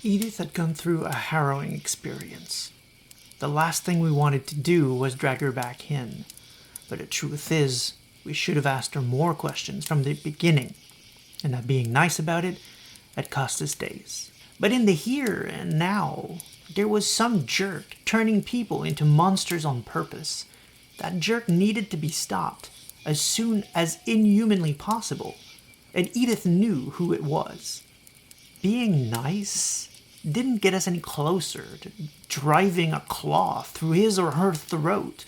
Edith had gone through a harrowing experience. The last thing we wanted to do was drag her back in. But the truth is, we should have asked her more questions from the beginning, and that being nice about it had cost us days. But in the here and now, there was some jerk turning people into monsters on purpose. That jerk needed to be stopped as soon as inhumanly possible, and Edith knew who it was. Being nice didn't get us any closer to driving a claw through his or her throat.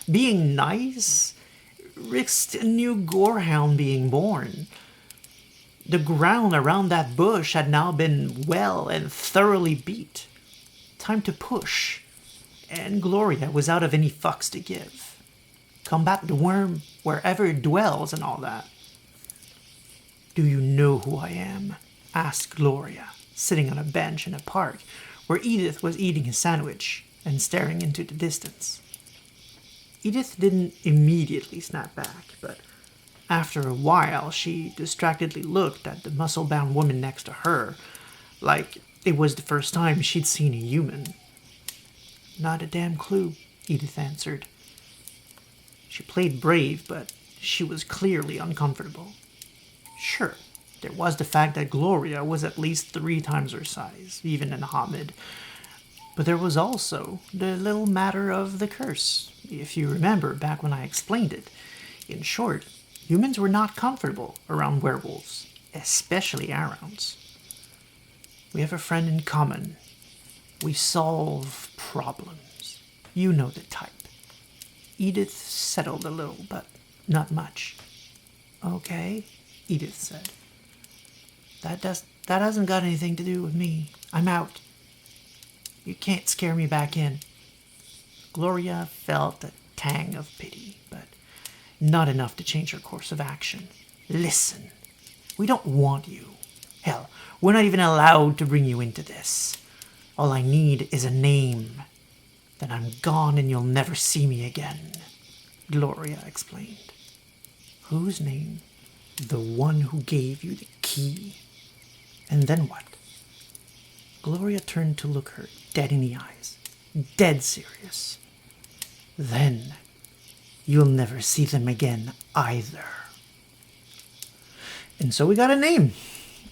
Being nice risked a new gorehound being born. The ground around that bush had now been well and thoroughly beat. Time to push, and Gloria was out of any fucks to give. Combat the worm wherever it dwells and all that. "Do you know who I am?" asked Gloria, sitting on a bench in a park where Edith was eating a sandwich and staring into the distance. Edith didn't immediately snap back, but after a while she distractedly looked at the muscle-bound woman next to her, like it was the first time she'd seen a human. "Not a damn clue," Edith answered. She played brave, but she was clearly uncomfortable. Sure, there was the fact that Gloria was at least 3 times her size, even in Hamid. But there was also the little matter of the curse, if you remember back when I explained it. In short, humans were not comfortable around werewolves, especially ahrouns. "We have a friend in common. We solve problems. You know the type." Edith settled a little, but not much. "Okay," Edith said. That hasn't got anything to do with me. I'm out. You can't scare me back in." Gloria felt a tang of pity, but not enough to change her course of action. "Listen, we don't want you. Hell, we're not even allowed to bring you into this. All I need is a name. Then I'm gone and you'll never see me again," Gloria explained. "Whose name?" "The one who gave you the key." "And then what?" Gloria turned to look her dead in the eyes, dead serious. "Then you'll never see them again either." And so we got a name.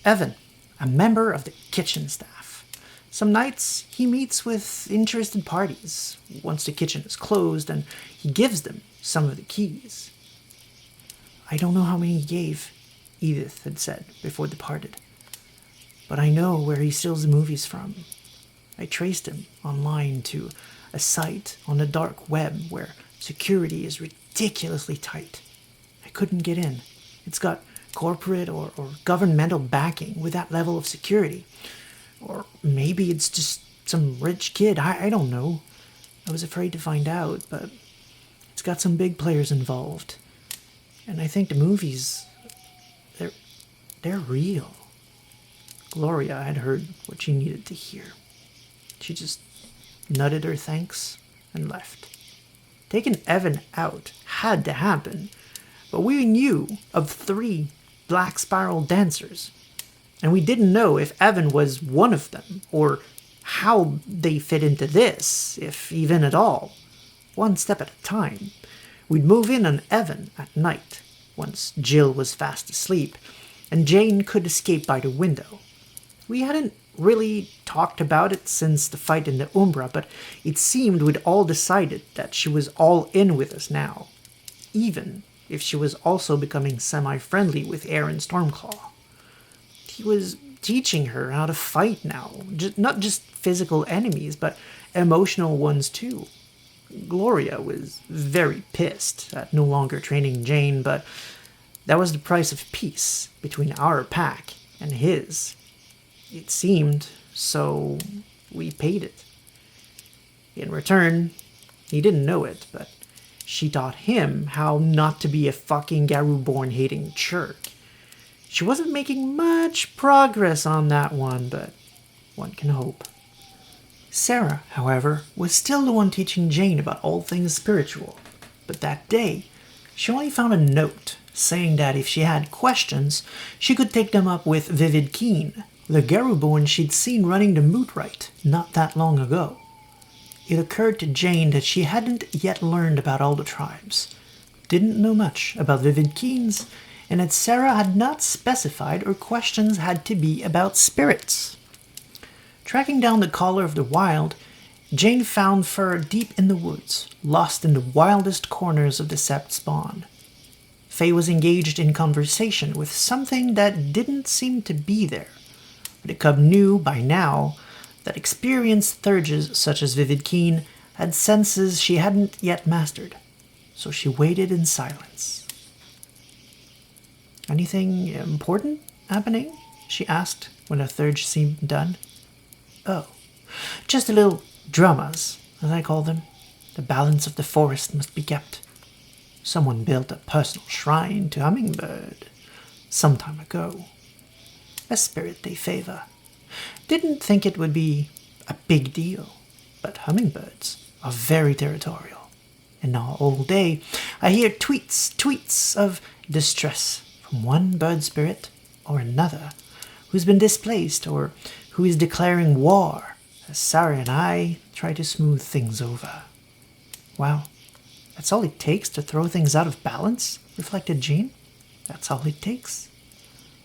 Evan, a member of the kitchen staff. Some nights he meets with interested parties once the kitchen is closed, and he gives them some of the keys. "I don't know how many he gave," Edith had said before they parted. "But I know where he steals the movies from. I traced him online to a site on the dark web where security is ridiculously tight. I couldn't get in. It's got corporate or governmental backing with that level of security. Or maybe it's just some rich kid. I don't know. I was afraid to find out, but it's got some big players involved. And I think the movies, they're real." Gloria had heard what she needed to hear. She just nodded her thanks and left. Taking Evan out had to happen, but we knew of 3 Black Spiral dancers, and we didn't know if Evan was one of them, or how they fit into this, if even at all. One step at a time. We'd move in on Evan at night, once Jill was fast asleep, and Jane could escape by the window. We hadn't really talked about it since the fight in the Umbra, but it seemed we'd all decided that she was all in with us now, even if she was also becoming semi-friendly with Aaron Stormclaw. He was teaching her how to fight now, not just physical enemies, but emotional ones too. Gloria was very pissed at no longer training Jane, but that was the price of peace between our pack and his. It seemed, so we paid it. In return, he didn't know it, but she taught him how not to be a fucking Garou-born hating jerk. She wasn't making much progress on that one, but one can hope. Sarah, however, was still the one teaching Jane about all things spiritual, but that day she only found a note saying that if she had questions, she could take them up with Vivid Keen the Garou she'd seen running the moot Rite not that long ago. It occurred to Jane that she hadn't yet learned about all the tribes, didn't know much about vivid keens, and that Sarah had not specified her questions had to be about spirits. Tracking down the caller of the wild, Jane found Fur deep in the woods, lost in the wildest corners of the Sept spawn. Faye was engaged in conversation with something that didn't seem to be there, but the cub knew by now that experienced thurges such as Vivid Keen had senses she hadn't yet mastered, so she waited in silence. "Anything important happening?" she asked when the thurge seemed done. "Oh, just a little dramas, as I call them. The balance of the forest must be kept. Someone built a personal shrine to Hummingbird some time ago. A spirit they favor. Didn't think it would be a big deal, but hummingbirds are very territorial. And now all day I hear tweets of distress from one bird spirit or another who's been displaced or who is declaring war as Sarah and I try to smooth things over." "Wow, that's all it takes to throw things out of balance?" reflected Jean. "That's all it takes.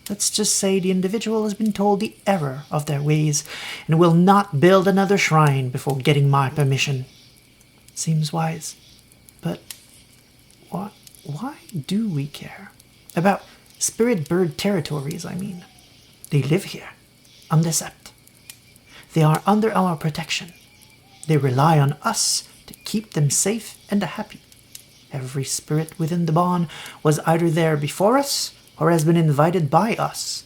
Let's just say the individual has been told the error of their ways and will not build another shrine before getting my permission. Seems wise. But why do we care? About spirit bird territories, I mean. They live here, on the Sept. They are under our protection. They rely on us to keep them safe and happy. Every spirit within the bond was either there before us or has been invited by us.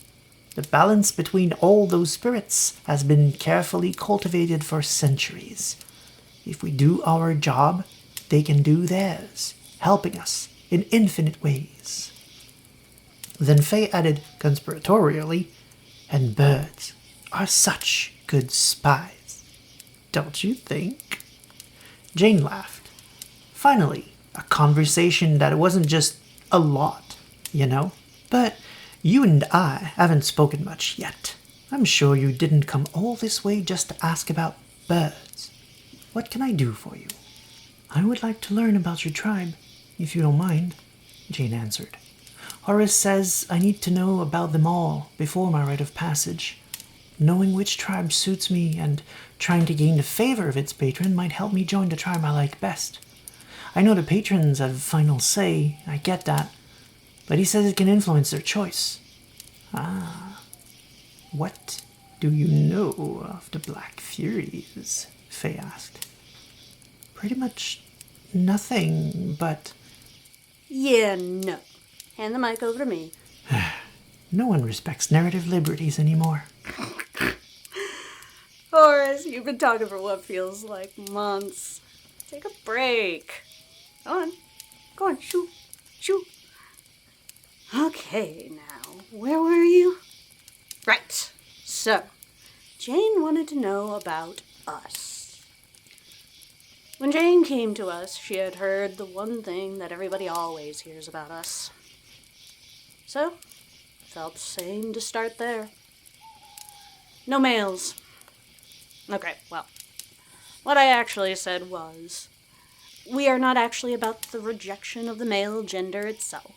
The balance between all those spirits has been carefully cultivated for centuries. If we do our job, they can do theirs, helping us in infinite ways." Then Faye added conspiratorially, "And birds are such good spies, don't you think?" Jane laughed. Finally, a conversation that wasn't just a lot, you know? "But you and I haven't spoken much yet. I'm sure you didn't come all this way just to ask about birds. What can I do for you?" "I would like to learn about your tribe, if you don't mind," Jane answered. "Horace says I need to know about them all before my rite of passage. Knowing which tribe suits me and trying to gain the favor of its patron might help me join the tribe I like best. I know the patrons have final say, I get that, but he says it can influence their choice." "Ah, what do you know of the Black Furies?" Faye asked. "Pretty much nothing, but..." "Yeah, no. Hand the mic over to me." No one respects narrative liberties anymore. "Horace, you've been talking for what feels like months. Take a break. Go on, shoot. Okay, now, where were you? Right. So, Jane wanted to know about us. When Jane came to us, she had heard the one thing that everybody always hears about us. So, felt sane to start there. No males. Okay, well, what I actually said was, we are not actually about the rejection of the male gender itself.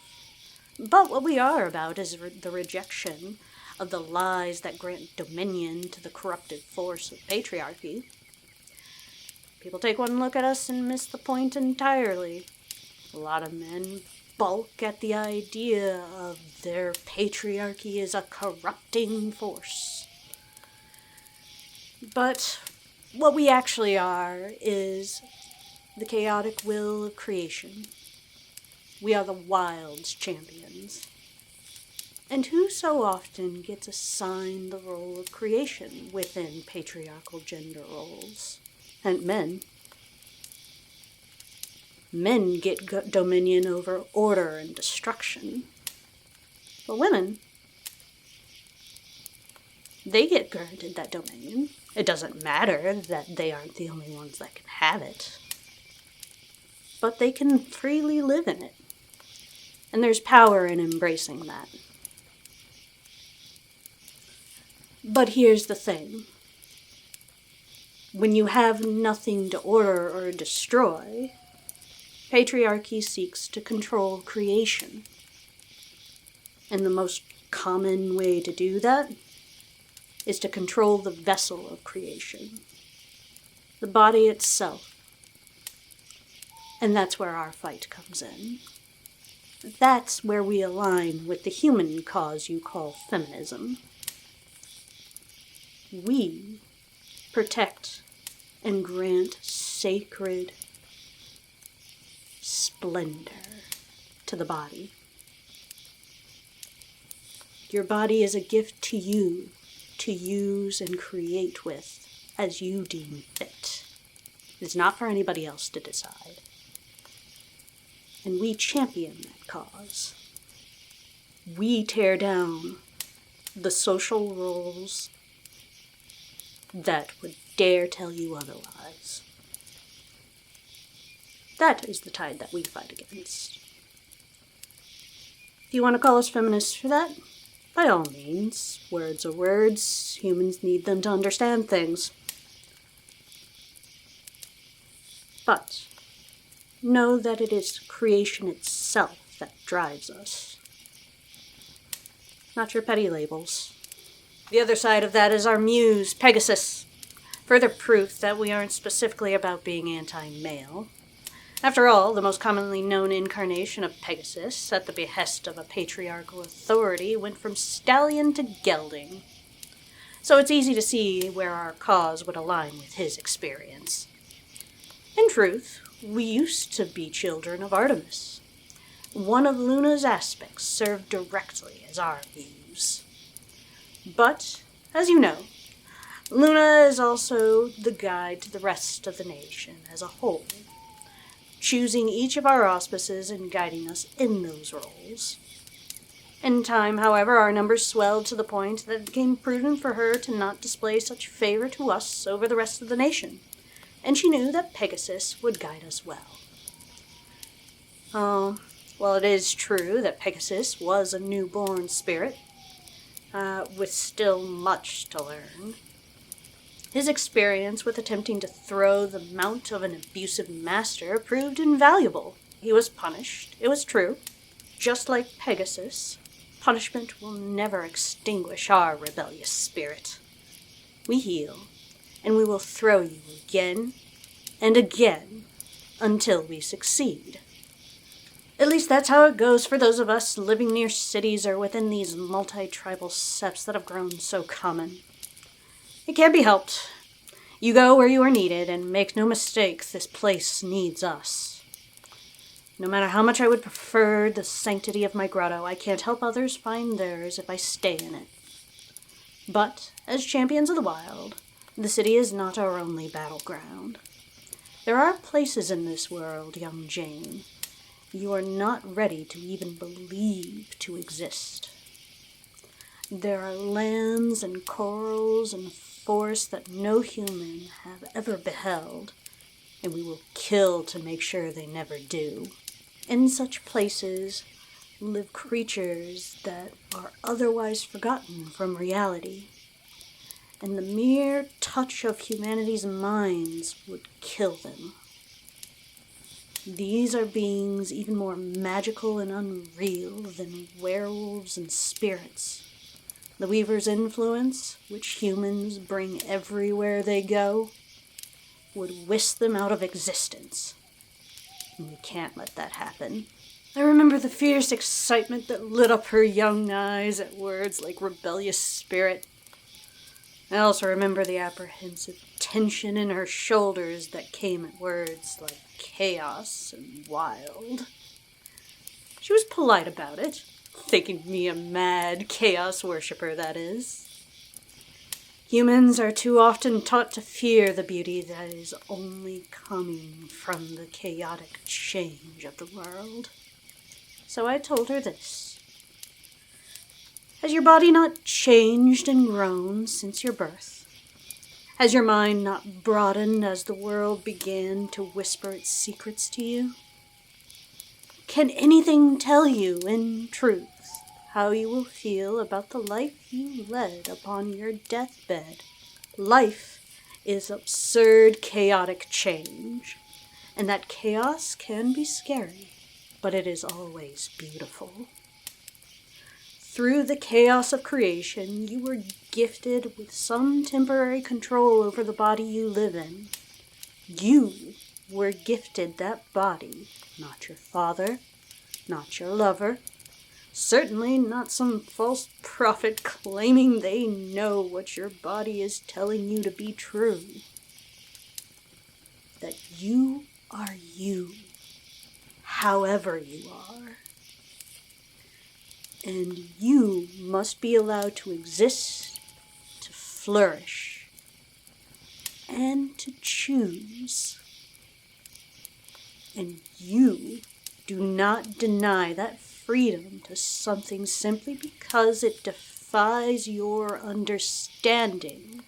But what we are about is the rejection of the lies that grant dominion to the corruptive force of patriarchy. People take one look at us and miss the point entirely. A lot of men balk at the idea of their patriarchy is a corrupting force. But what we actually are is the chaotic will of creation. We are the wild's champions. And who so often gets assigned the role of creation within patriarchal gender roles? And men. Men get dominion over order and destruction. But women, they get granted that dominion. It doesn't matter that they aren't the only ones that can have it. But they can freely live in it. And there's power in embracing that. But here's the thing. When you have nothing to order or destroy, patriarchy seeks to control creation. And the most common way to do that is to control the vessel of creation, the body itself. And that's where our fight comes in. That's where we align with the human cause you call feminism. We protect and grant sacred splendor to the body. Your body is a gift to you to use and create with as you deem fit. It's not for anybody else to decide. And we champion that cause. We tear down the social roles that would dare tell you otherwise. That is the tide that we fight against. If you want to call us feminists for that, by all means. Words are words. Humans need them to understand things. But know that it is creation itself that drives us, not your petty labels. The other side of that is our muse, Pegasus. Further proof that we aren't specifically about being anti-male. After all, the most commonly known incarnation of Pegasus, at the behest of a patriarchal authority, went from stallion to gelding. So it's easy to see where our cause would align with his experience. In truth, we used to be children of Artemis. One of Luna's aspects served directly as our muse. But, as you know, Luna is also the guide to the rest of the nation as a whole, choosing each of our auspices and guiding us in those roles. In time, however, our numbers swelled to the point that it became prudent for her to not display such favor to us over the rest of the nation, and she knew that Pegasus would guide us well. Well, it is true that Pegasus was a newborn spirit, with still much to learn. His experience with attempting to throw the mount of an abusive master proved invaluable. He was punished, it was true. Just like Pegasus, punishment will never extinguish our rebellious spirit. We heal, and we will throw you again and again until we succeed. At least that's how it goes for those of us living near cities or within these multi-tribal septs that have grown so common. It can't be helped. You go where you are needed, and make no mistake, this place needs us. No matter how much I would prefer the sanctity of my grotto, I can't help others find theirs if I stay in it. But, as champions of the wild, the city is not our only battleground. There are places in this world, young Jane, you are not ready to even believe to exist. There are lands and corals and forests that no human have ever beheld, and we will kill to make sure they never do. In such places live creatures that are otherwise forgotten from reality, and the mere touch of humanity's minds would kill them. These are beings even more magical and unreal than werewolves and spirits. The Weaver's influence, which humans bring everywhere they go, would whisk them out of existence. And we can't let that happen. I remember the fierce excitement that lit up her young eyes at words like rebellious spirit. I also remember the apprehensive tension in her shoulders that came at words like chaos and wild. She was polite about it, thinking me a mad chaos worshipper, that is. Humans are too often taught to fear the beauty that is only coming from the chaotic change of the world. So I told her this. Has your body not changed and grown since your birth? Has your mind not broadened as the world began to whisper its secrets to you? Can anything tell you, in truth, how you will feel about the life you led upon your deathbed. Life is absurd, chaotic change, and that chaos can be scary, but it is always beautiful. Through the chaos of creation, you were gifted with some temporary control over the body you live in. You were gifted that body, not your father, not your lover, certainly not some false prophet claiming they know what your body is telling you to be true. That you are you, however you are. And you must be allowed to exist, to flourish, and to choose. And you do not deny that freedom to something simply because it defies your understanding.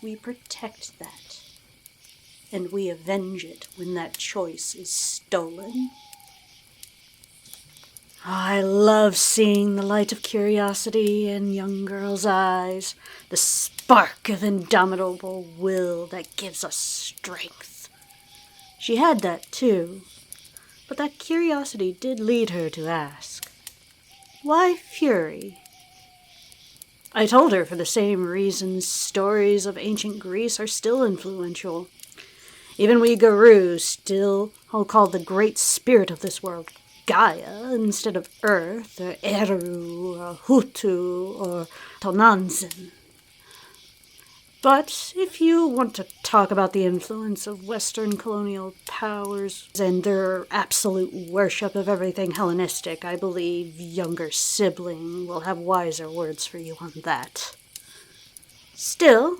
We protect that, and we avenge it when that choice is stolen. I love seeing the light of curiosity in young girls' eyes, the spark of indomitable will that gives us strength. She had that too, but that curiosity did lead her to ask, why fury? I told her for the same reasons stories of ancient Greece are still influential. Even we Garou still call the great spirit of this world Gaia instead of Earth, or Eru, or Hutu, or Tonanzen. But if you want to talk about the influence of Western colonial powers and their absolute worship of everything Hellenistic, I believe younger sibling will have wiser words for you on that. Still,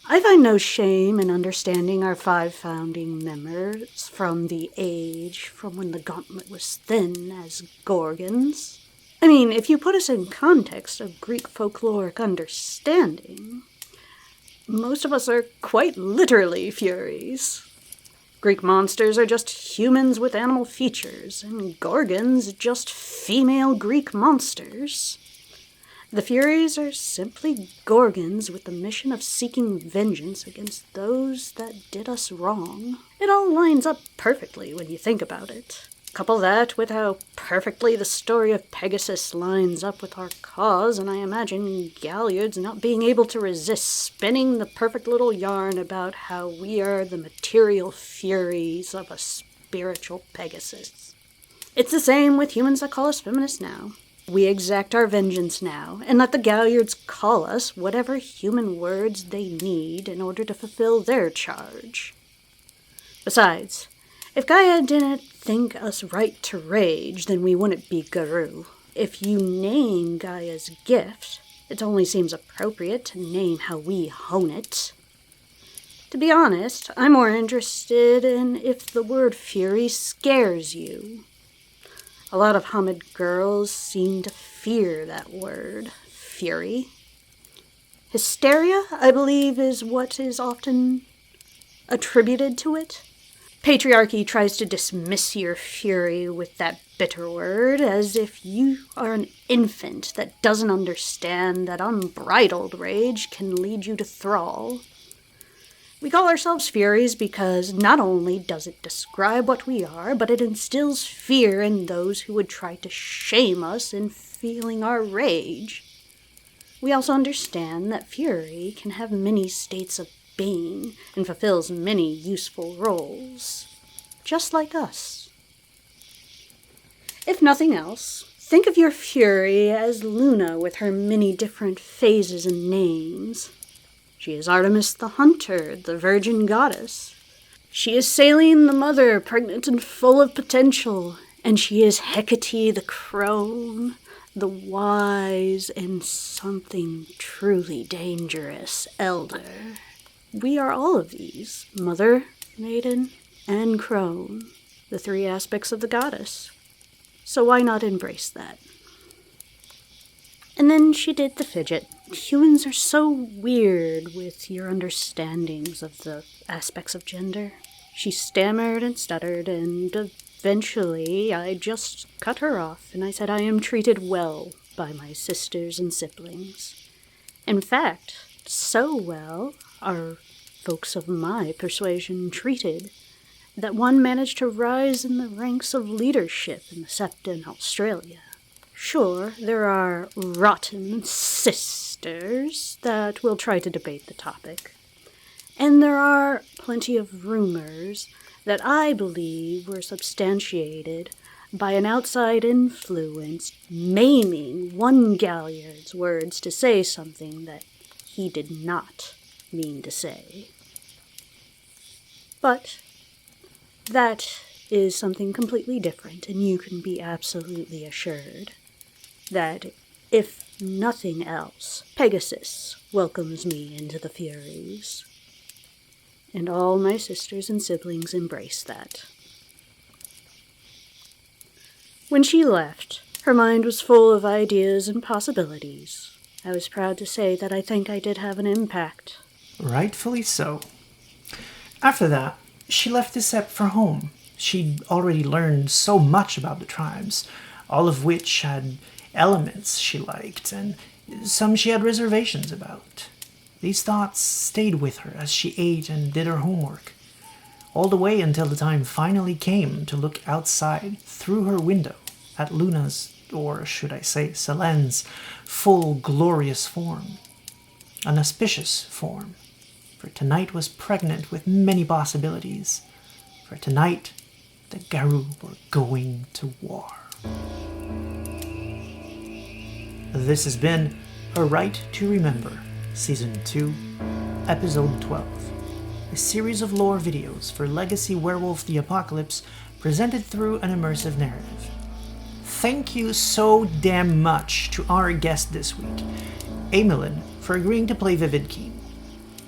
I find no shame in understanding our 5 founding members from the age from when the gauntlet was thin as Gorgons. I mean, if you put us in context of Greek folkloric understanding, most of us are quite literally Furies. Greek monsters are just humans with animal features, and Gorgons just female Greek monsters. The Furies are simply Gorgons with the mission of seeking vengeance against those that did us wrong. It all lines up perfectly when you think about it. Couple that with how perfectly the story of Pegasus lines up with our cause, and I imagine Galliards not being able to resist spinning the perfect little yarn about how we are the material Furies of a spiritual Pegasus. It's the same with humans that call us feminists now. We exact our vengeance now, and let the Galliards call us whatever human words they need in order to fulfill their charge. Besides, if Gaia didn't think us right to rage, then we wouldn't be Garou. If you name Gaia's gift, it only seems appropriate to name how we hone it. To be honest, I'm more interested in if the word fury scares you. A lot of Hamid girls seem to fear that word, fury. Hysteria, I believe, is what is often attributed to it. Patriarchy tries to dismiss your fury with that bitter word, as if you are an infant that doesn't understand that unbridled rage can lead you to thrall. We call ourselves Furies because not only does it describe what we are, but it instills fear in those who would try to shame us in feeling our rage. We also understand that fury can have many states of being and fulfills many useful roles, just like us. If nothing else, think of your fury as Luna with her many different phases and names. She is Artemis the Hunter, the virgin goddess. She is Saline the Mother, pregnant and full of potential. And she is Hecate the Crone, the wise and something truly dangerous elder. We are all of these, Mother, Maiden, and Crone, the 3 aspects of the goddess. So why not embrace that? And then she did the fidget. Humans are so weird with your understandings of the aspects of gender. She stammered and stuttered, and Eventually, I just cut her off, and I said I am treated well by my sisters and siblings. In fact, so well are folks of my persuasion treated that one managed to rise in the ranks of leadership in the Sept in Australia. Sure, there are rotten sisters that will try to debate the topic, and there are plenty of rumors that I believe were substantiated by an outside influence maiming one Galliard's words to say something that he did not mean to say. But that is something completely different, and you can be absolutely assured that, if nothing else, Pegasus welcomes me into the Furies. And all my sisters and siblings embrace that. When she left, her mind was full of ideas and possibilities. I was proud to say that I think I did have an impact. Rightfully so. After that, she left the Sept for home. She'd already learned so much about the tribes, all of which had elements she liked, and some she had reservations about. These thoughts stayed with her as she ate and did her homework, all the way until the time finally came to look outside through her window at Luna's, or should I say Selene's, full glorious form. An auspicious form, for tonight was pregnant with many possibilities, for tonight the Garou were going to war. This has been A Rite to Remember, Season 2, Episode 12, a series of lore videos for Legacy Werewolf the Apocalypse presented through an immersive narrative. Thank you so damn much to our guest this week, Amylin, for agreeing to play Vivid Keen.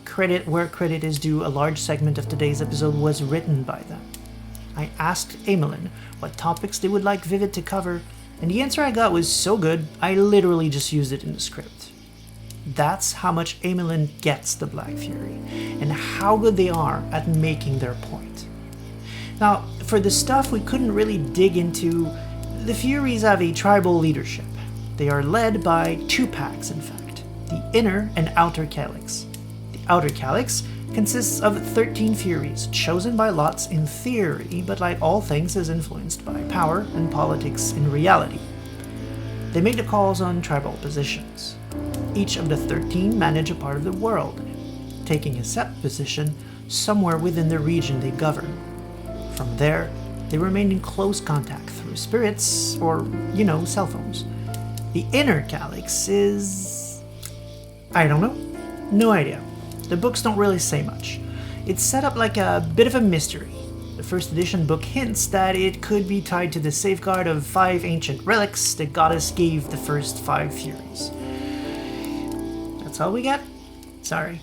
Credit where credit is due, a large segment of today's episode was written by them. I asked Amylin what topics they would like Vivid to cover, and the answer I got was so good, I literally just used it in the script. That's how much Amylin gets the Black Fury, and how good they are at making their point. Now, for the stuff we couldn't really dig into, the Furies have a tribal leadership. They are led by two packs, in fact, the Inner and Outer Calyx. The Outer Calyx consists of 13 Furies, chosen by lots in theory, but like all things is influenced by power and politics in reality. They make the calls on tribal positions. Each of the 13 manage a part of the world, taking a set position somewhere within the region they govern. From there, they remain in close contact through spirits or, cell phones. The Inner Calyx is... I don't know. No idea. The books don't really say much. It's set up like a bit of a mystery. The first edition book hints that it could be tied to the safeguard of 5 ancient relics the goddess gave the first 5 Furies. That's all we get? Sorry.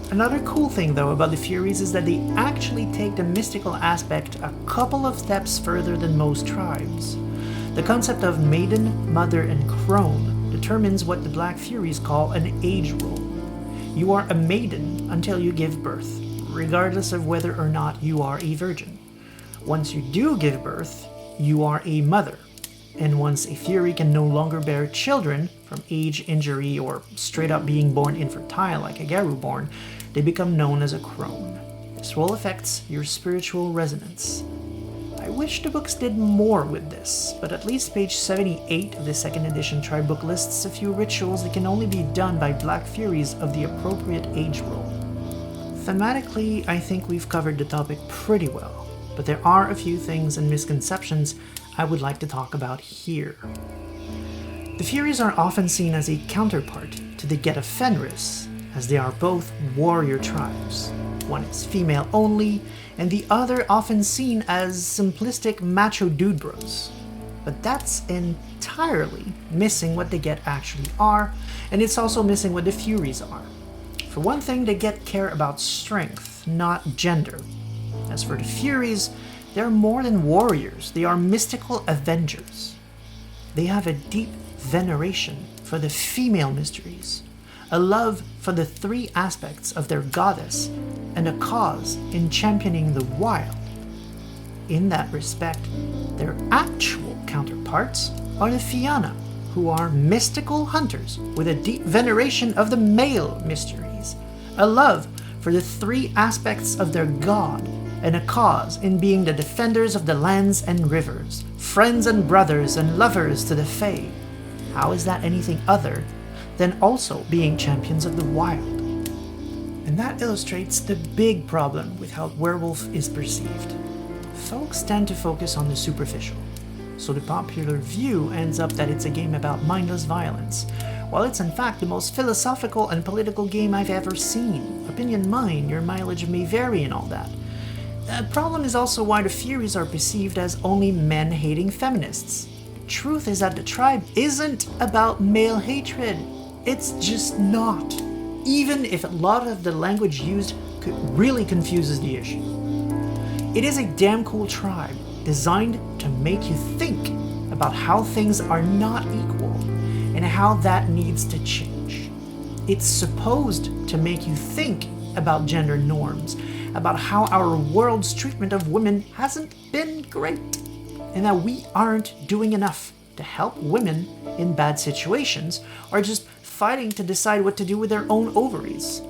Another cool thing though about the Furies is that they actually take the mystical aspect a couple of steps further than most tribes. The concept of maiden, mother, and crone determines what the Black Furies call an age role. You are a maiden until you give birth, regardless of whether or not you are a virgin. Once you do give birth, you are a mother. And once a Fury can no longer bear children, from age, injury, or straight up being born infertile like a Garou born, they become known as a crone. This role affects your spiritual resonance. I wish the books did more with this, but at least page 78 of the second edition tribe book lists a few rituals that can only be done by Black Furies of the appropriate age role. Thematically, I think we've covered the topic pretty well, but there are a few things and misconceptions I would like to talk about here. The Furies are often seen as a counterpart to the Get of Fenris, as they are both warrior tribes. One is female only, and the other often seen as simplistic macho dude bros. But that's entirely missing what the Get actually are, and it's also missing what the Furies are. For one thing, the Get care about strength, not gender. As for the Furies, they're more than warriors, they are mystical avengers. They have a deep veneration for the female mysteries, a love for the 3 aspects of their goddess, and a cause in championing the wild. in that respect, their actual counterparts are the Fianna, who are mystical hunters with a deep veneration of the male mysteries, a love for the three aspects of their god, and a cause in being the defenders of the lands and rivers, friends and brothers and lovers to the Fae. How is that anything other than also being champions of the wild? And that illustrates the big problem with how Werewolf is perceived. Folks tend to focus on the superficial, so the popular view ends up that it's a game about mindless violence, while it's in fact the most philosophical and political game I've ever seen. Opinion mine, your mileage may vary and all that. The problem is also why the Furies are perceived as only men-hating feminists. The truth is that the tribe isn't about male hatred. It's just not. Even if a lot of the language used really confuses the issue. It is a damn cool tribe, designed to make you think about how things are not equal and how that needs to change. It's supposed to make you think about gender norms, about how our world's treatment of women hasn't been great, and that we aren't doing enough to help women in bad situations, or just fighting to decide what to do with their own ovaries.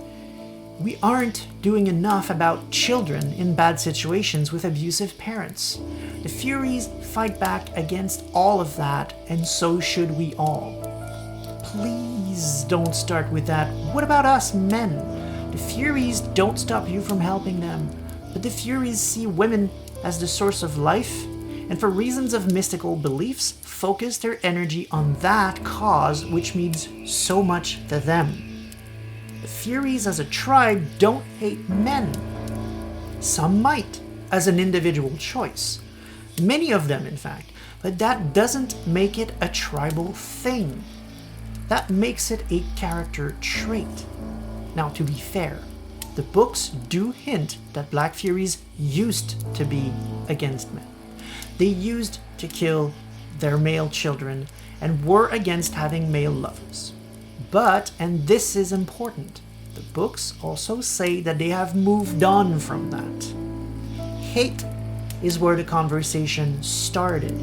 We aren't doing enough about children in bad situations with abusive parents. The Furies fight back against all of that, and so should we all. Please don't start with that. What about us men? The Furies don't stop you from helping them, but the Furies see women as the source of life, and for reasons of mystical beliefs, focus their energy on that cause which means so much to them. The Furies as a tribe don't hate men. Some might, as an individual choice. Many of them, in fact, but that doesn't make it a tribal thing. That makes it a character trait. Now, to be fair, the books do hint that Black Furies used to be against men. They used to kill their male children and were against having male lovers. But, and this is important, the books also say that they have moved on from that. Hate is where the conversation started,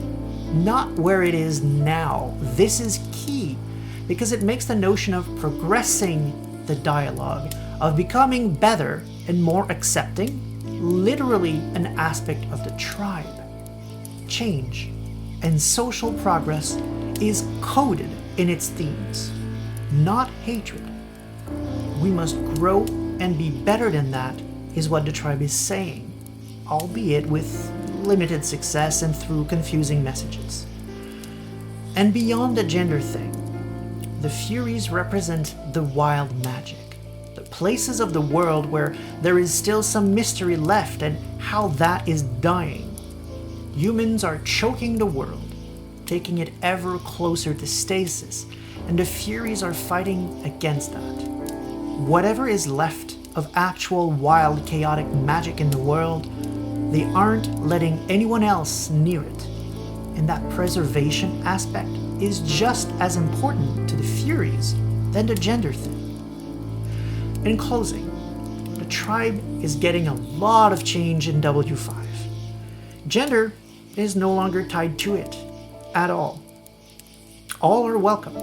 not where it is now. This is key because it makes the notion of progressing the dialogue, of becoming better and more accepting, literally an aspect of the tribe. Change and social progress is coded in its themes, not hatred. We must grow and be better than that, is what the tribe is saying, albeit with limited success and through confusing messages. And beyond the gender thing, the Furies represent the wild magic, the places of the world where there is still some mystery left and how that is dying. Humans are choking the world, taking it ever closer to stasis, and the Furies are fighting against that. Whatever is left of actual wild, chaotic magic in the world, they aren't letting anyone else near it. And that preservation aspect is just as important to the Furies than the gender thing. In closing, the tribe is getting a lot of change in W5. Gender is no longer tied to it at all. All are welcome.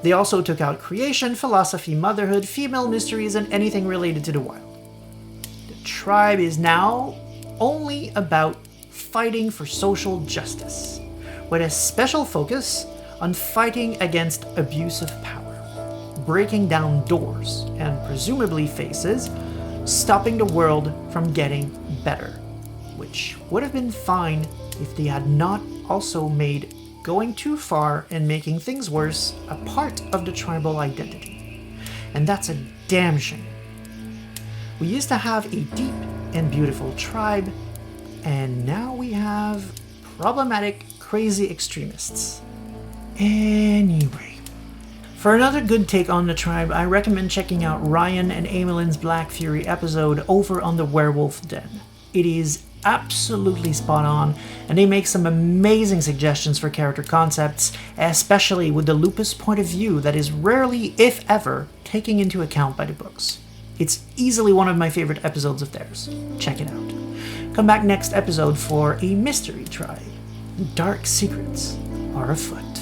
They also took out creation, philosophy, motherhood, female mysteries, and anything related to the wild. The tribe is now only about fighting for social justice, with a special focus on fighting against abuse of power, breaking down doors and presumably faces, stopping the world from getting better, which would have been fine if they had not also made going too far and making things worse a part of the tribal identity. And that's a damn shame. We used to have a deep and beautiful tribe, and now we have problematic, crazy extremists. Anyway, for another good take on the tribe, I recommend checking out Ryan and Amylin's Black Fury episode over on the Werewolf Den. It is absolutely spot on, and they make some amazing suggestions for character concepts, especially with the lupus point of view that is rarely, if ever, taken into account by the books. It's easily one of my favorite episodes of theirs. Check it out. Come back next episode for a mystery try. Dark secrets are afoot.